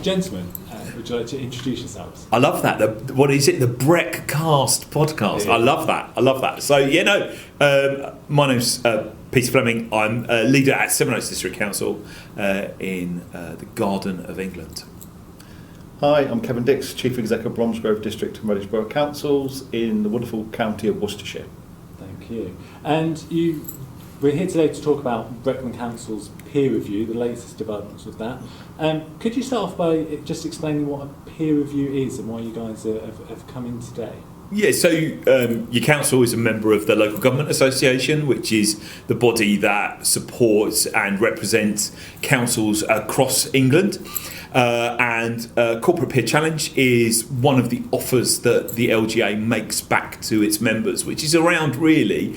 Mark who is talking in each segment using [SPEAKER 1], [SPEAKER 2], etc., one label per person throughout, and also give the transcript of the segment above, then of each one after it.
[SPEAKER 1] Gentlemen, would you like to introduce yourselves?
[SPEAKER 2] I love that. What is it? The BreckCast podcast.
[SPEAKER 1] Yeah.
[SPEAKER 2] I love that. So, my name's Peter Fleming. I'm a leader at Sevenoaks District Council in the Garden of England.
[SPEAKER 3] Hi, I'm Kevin Dix, Chief Executive of Bromsgrove District and Redditch Borough Councils in the wonderful county of Worcestershire.
[SPEAKER 1] Thank you. And we're here today to talk about Breckland Council's peer review, the latest developments with that. Could you start off by just explaining what a peer review is and why you guys have come in today?
[SPEAKER 2] Yeah, so your council is a member of the Local Government Association, which is the body that supports and represents councils across England. And Corporate Peer Challenge is one of the offers that the LGA makes back to its members, which is around really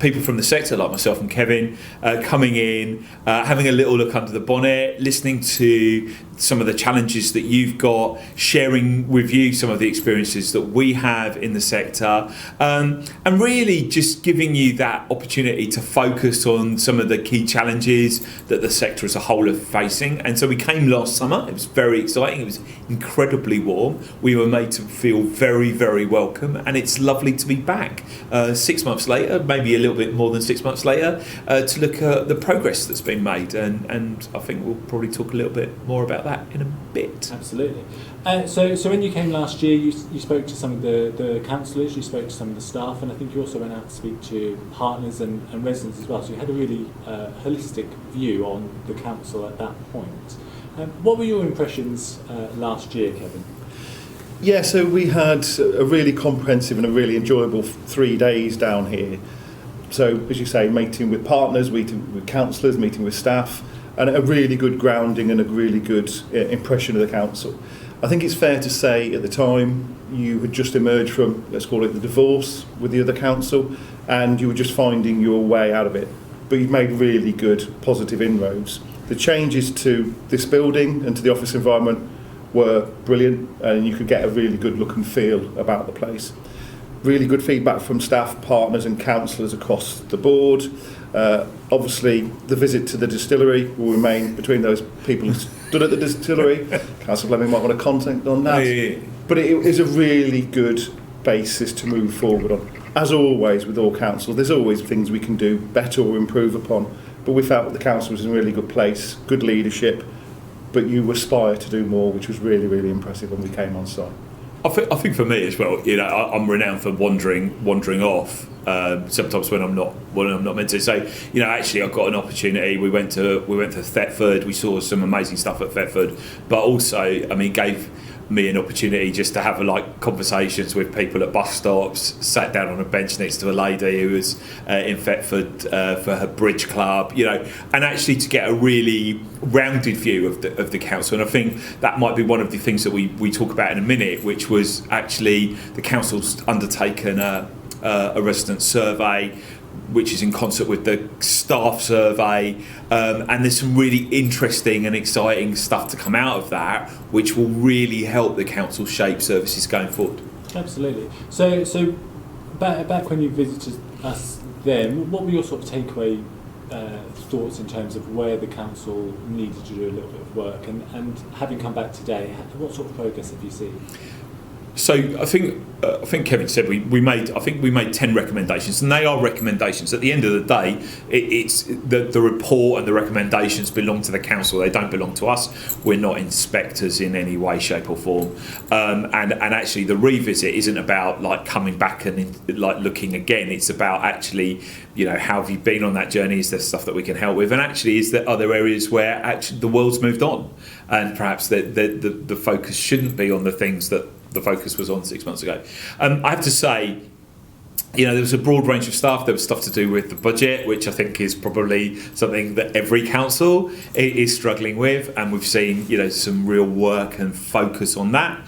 [SPEAKER 2] people from the sector like myself and Kevin coming in, having a little look under the bonnet, listening to some of the challenges that you've got, sharing with you some of the experiences that we have in the sector, and really just giving you that opportunity to focus on some of the key challenges that the sector as a whole are facing. And so we came last summer. It was very exciting. It was incredibly warm. We were made to feel very, very welcome, and it's lovely to be back 6 months later, maybe a little bit more than 6 months later, to look at the progress that's been made, and I think we'll probably talk a little bit more about that in a bit.
[SPEAKER 1] Absolutely. So when you came last year, you spoke to some of the councillors, you spoke to some of the staff, and I think you also went out to speak to partners and residents as well. So you had a really holistic view on the council at that point. What were your impressions last year, Kevin?
[SPEAKER 3] Yeah, so we had a really comprehensive and a really enjoyable 3 days down here. So, as you say, meeting with partners, meeting with councillors, meeting with staff, and a really good grounding and a really good impression of the council. I think it's fair to say at the time you had just emerged from, let's call it, the divorce with the other council, and you were just finding your way out of it. But you've made really good, positive inroads. The changes to this building and to the office environment were brilliant, and you could get a really good look and feel about the place. Really good feedback from staff, partners and councillors across the board. Obviously, the visit to the distillery will remain between those people who stood at the distillery. Councillor Fleming might want to comment on that.
[SPEAKER 2] Yeah.
[SPEAKER 3] But it is a really good basis to move forward on. As always with all councils, there's always things we can do better or improve upon. But we felt the council was in a really good place, good leadership, but you aspire to do more, which was really, really impressive when we came on site.
[SPEAKER 2] I think for me as well, I'm renowned for wandering off. Sometimes when I'm not meant to. So, actually, I got an opportunity. We went to Thetford. We saw some amazing stuff at Thetford, but also, gave me an opportunity just to have conversations with people at bus stops. Sat down on a bench next to a lady who was in Thetford for her bridge club, and actually to get a really rounded view of the council. And I think that might be one of the things that we talk about in a minute, which was actually the council's undertaken a resident survey, which is in concert with the staff survey, and there's some really interesting and exciting stuff to come out of that, which will really help the council shape services going forward.
[SPEAKER 1] Absolutely. So back when you visited us then, what were your sort of takeaway thoughts in terms of where the council needed to do a little bit of work, and having come back today, what sort of progress have you seen?
[SPEAKER 2] So I think Kevin said we made 10 recommendations, and they are recommendations. At the end of the day, it's the report and the recommendations belong to the council. They don't belong to us. We're not inspectors in any way, shape or form. And actually, the revisit isn't about coming back and looking again. It's about actually, how have you been on that journey? Is there stuff that we can help with? And actually, is there other areas where actually the world's moved on, and perhaps the focus shouldn't be on the things that the focus was on 6 months ago. I have to say, there was a broad range of stuff. There was stuff to do with the budget, which I think is probably something that every council is struggling with, and we've seen some real work and focus on that.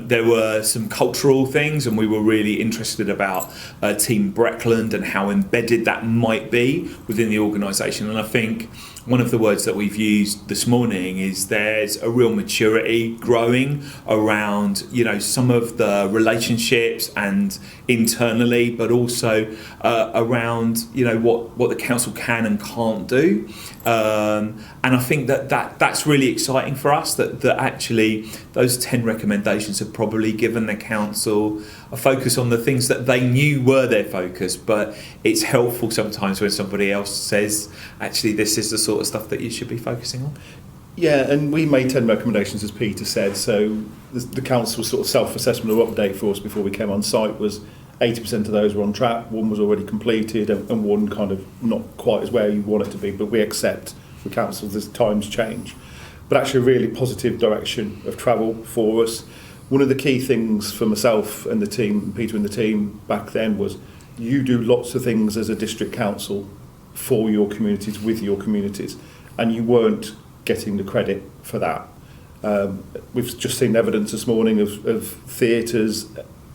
[SPEAKER 2] There were some cultural things, and we were really interested about Team Breckland and how embedded that might be within the organisation. And I think one of the words that we've used this morning is there's a real maturity growing around, some of the relationships and internally, but also around, what the council can and can't do. And I think that's really exciting for us, that actually those 10 recommendations have probably given the council a focus on the things that they knew were their focus, but it's helpful sometimes when somebody else says, actually, this is the sort of stuff that you should be focusing on.
[SPEAKER 3] Yeah, and we made 10 recommendations, as Peter said, so the council's sort of self-assessment or update for us before we came on site was 80% of those were on track, one was already completed, and one kind of not quite as where you want it to be, but we accept the council as times change. But actually a really positive direction of travel for us. One of the key things for myself and the team, Peter and the team back then, was you do lots of things as a district council for your communities, with your communities, and you weren't getting the credit for that. We've just seen evidence this morning of theatres,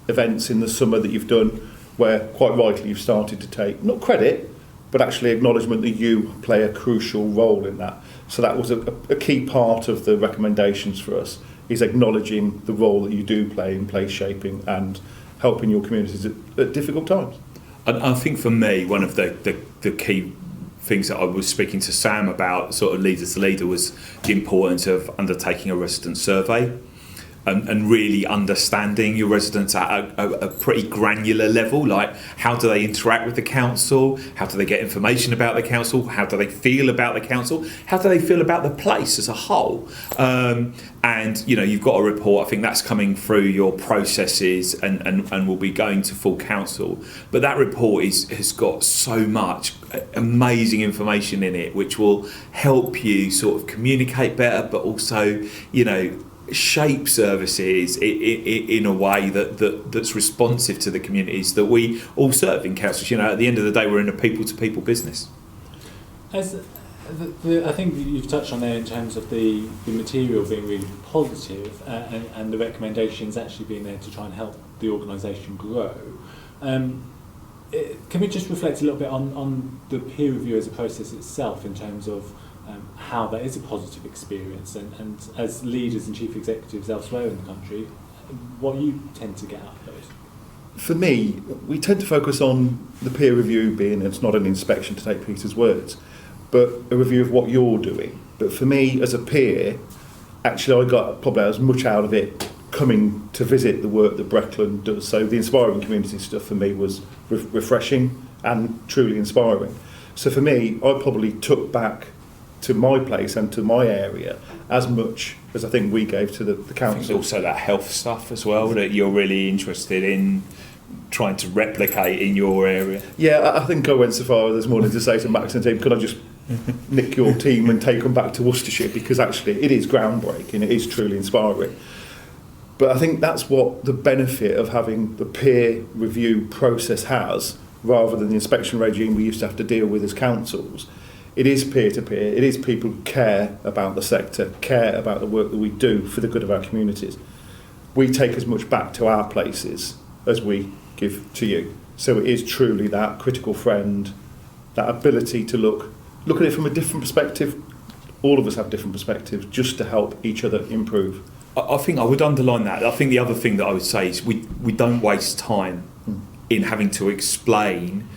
[SPEAKER 3] events in the summer that you've done where quite rightly you've started to take, not credit, but actually acknowledgement that you play a crucial role in that. So that was a key part of the recommendations for us, is acknowledging the role that you do play in place shaping and helping your communities at difficult times.
[SPEAKER 2] And I think for me, one of the key things that I was speaking to Sam about, sort of leader to leader, was the importance of undertaking a resident survey and really understanding your residents at a pretty granular level, like how do they interact with the council, how do they get information about the council, how do they feel about the council, how do they feel about the place as a whole. And you've got a report, I think that's coming through your processes and will be going to full council, but that report has got so much amazing information in it which will help you sort of communicate better, but also shape services in a way that's responsive to the communities that we all serve in councils. At the end of the day, we're in a people-to-people business.
[SPEAKER 1] As I think you've touched on there in terms of the material being really positive and the recommendations actually being there to try and help the organisation grow. Can we just reflect a little bit on the peer review as a process itself in terms of how that is a positive experience, and as leaders and chief executives elsewhere in the country, what you tend to get out of those?
[SPEAKER 3] For me, we tend to focus on the peer review being, it's not an inspection to take Peter's words, but a review of what you're doing. But for me, as a peer, actually I got probably as much out of it coming to visit the work that Breckland does. So the inspiring community stuff for me was refreshing and truly inspiring. So for me, I probably took back to my place and to my area as much as I think we gave to the council.
[SPEAKER 2] I think also that health stuff as well, that you're really interested in trying to replicate in your area.
[SPEAKER 3] Yeah, I think I went so far this morning to say to Max and the team, could I just nick your team and take them back to Worcestershire, because actually it is groundbreaking, it is truly inspiring. But I think that's what the benefit of having the peer review process has, rather than the inspection regime we used to have to deal with as councils. It is peer-to-peer, it is people who care about the sector, care about the work that we do for the good of our communities. We take as much back to our places as we give to you. So it is truly that critical friend, that ability to look at it from a different perspective. All of us have different perspectives, just to help each other improve.
[SPEAKER 2] I think I would underline that. I think the other thing that I would say is we don't waste time in having to explain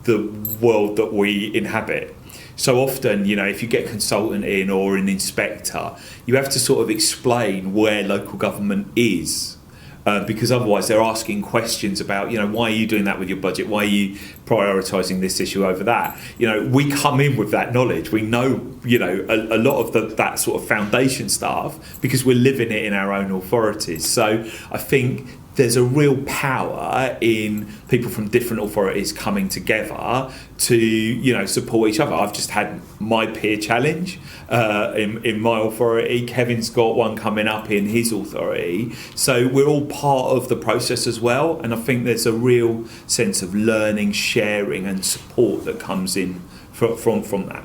[SPEAKER 2] the world that we inhabit. So often, if you get a consultant in or an inspector, you have to sort of explain where local government is, because otherwise they're asking questions about, why are you doing that with your budget? Why are you prioritising this issue over that? We come in with that knowledge. We know, a lot of that sort of foundation stuff because we're living it in our own authorities. So I think there's a real power in people from different authorities coming together to, support each other. I've just had my peer challenge in my authority. Kevin's got one coming up in his authority. So we're all part of the process as well. And I think there's a real sense of learning, sharing and support that comes in from that.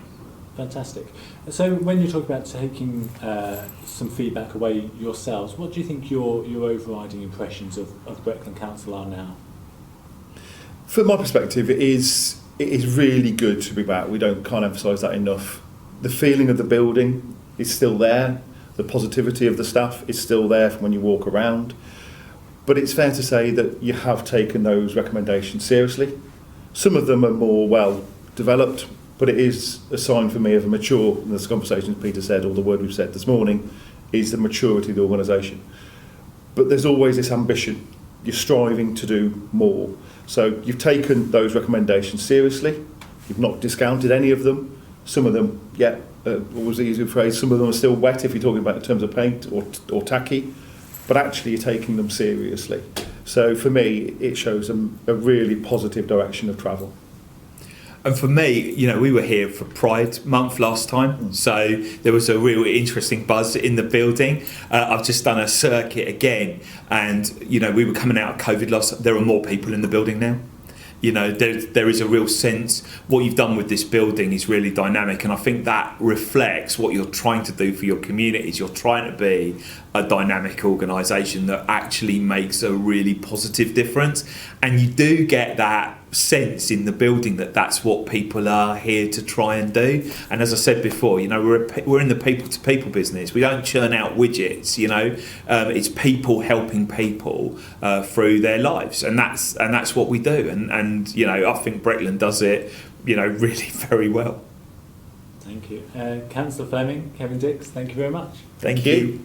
[SPEAKER 1] Fantastic. So when you talk about taking some feedback away yourselves, what do you think your overriding impressions of Breckland Council are now?
[SPEAKER 3] From my perspective, it is it is really good to be back. We can't emphasise that enough. The feeling of the building is still there. The positivity of the staff is still there from when you walk around. But it's fair to say that you have taken those recommendations seriously. Some of them are more well developed, but it is a sign for me of a mature, and this conversation Peter said, or the word we've said this morning, is the maturity of the organisation. But there's always this ambition. You're striving to do more. So you've taken those recommendations seriously. You've not discounted any of them. Some of them, what was the easier phrase? Some of them are still wet if you're talking about in terms of paint or tacky. But actually you're taking them seriously. So for me, it shows a really positive direction of travel.
[SPEAKER 2] And for me, we were here for Pride Month last time, so there was a real interesting buzz in the building. I've just done a circuit again, and we were coming out of COVID last. There are more people in the building now. There is a real sense what you've done with this building is really dynamic, and I think that reflects what you're trying to do for your communities. You're trying to be a dynamic organisation that actually makes a really positive difference, and you do get that sense in the building that that's what people are here to try and do. And as I said before, we're in the people to people business. We don't churn out widgets. It's people helping people through their lives, and that's what we do. And I think Breckland does it really very well.
[SPEAKER 1] Thank you. Councillor Fleming, Kevin Dix, thank you very much.
[SPEAKER 2] Thank you.